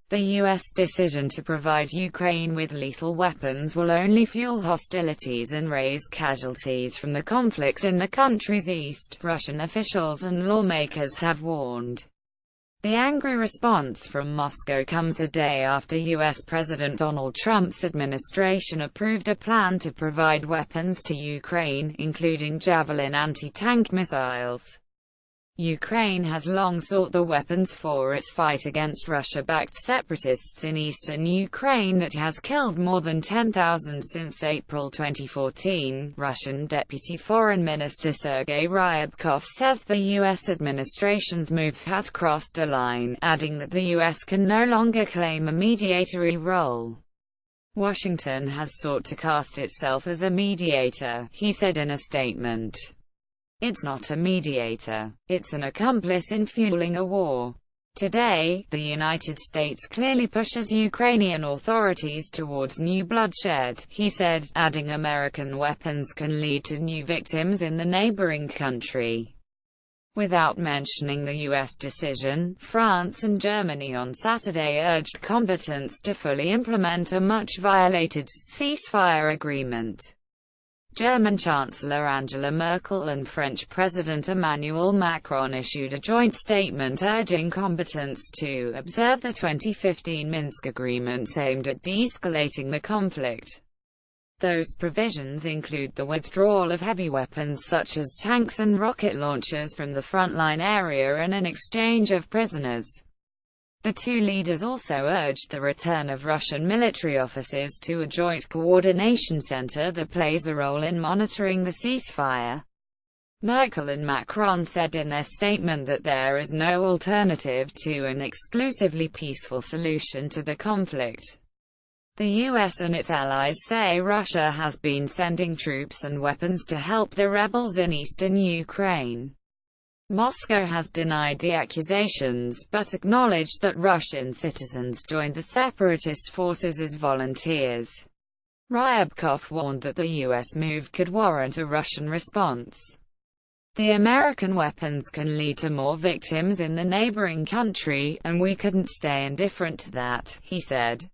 The U.S. decision to provide Ukraine with lethal weapons will only fuel hostilities and raise casualties from the conflict in the country's east, Russian officials and lawmakers have warned. The angry response from Moscow comes a day after U.S. President Donald Trump's administration approved a plan to provide weapons to Ukraine, including Javelin anti-tank missiles. Ukraine has long sought the weapons for its fight against Russia-backed separatists in eastern Ukraine that has killed more than 10,000 since April 2014. Russian Deputy Foreign Minister Sergei Ryabkov says the U.S. administration's move has crossed a line, adding that the U.S. can no longer claim a mediatory role. Washington has sought to cast itself as a mediator, he said in a statement. It's not a mediator. It's an accomplice in fueling a war. Today, the United States clearly pushes Ukrainian authorities towards new bloodshed, he said, adding American weapons can lead to new victims in the neighboring country. Without mentioning the U.S. decision, France and Germany on Saturday urged combatants to fully implement a much-violated ceasefire agreement. German Chancellor Angela Merkel and French President Emmanuel Macron issued a joint statement urging combatants to observe the 2015 Minsk agreements aimed at de-escalating the conflict. Those provisions include the withdrawal of heavy weapons such as tanks and rocket launchers from the frontline area and an exchange of prisoners. The two leaders also urged the return of Russian military officers to a joint coordination center that plays a role in monitoring the ceasefire. Merkel and Macron said in their statement that there is no alternative to an exclusively peaceful solution to the conflict. The U.S. and its allies say Russia has been sending troops and weapons to help the rebels in eastern Ukraine. Moscow has denied the accusations, but acknowledged that Russian citizens joined the separatist forces as volunteers. Ryabkov warned that the U.S. move could warrant a Russian response. The American weapons can lead to more victims in the neighboring country, and we couldn't stay indifferent to that, he said.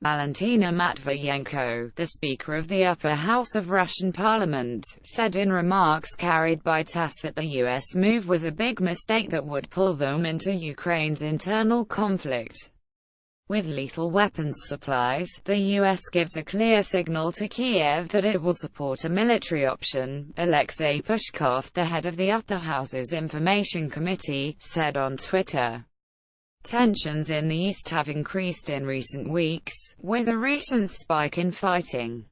Valentina Matviyenko, the Speaker of the upper house of Russian Parliament, said in remarks carried by TASS that the U.S. move was a big mistake that would pull them into Ukraine's internal conflict. With lethal weapons supplies, the U.S. gives a clear signal to Kiev that it will support a military option, Alexei Pushkov, the head of the upper house's information committee, said on Twitter. Tensions in the east have increased in recent weeks, with a recent spike in fighting.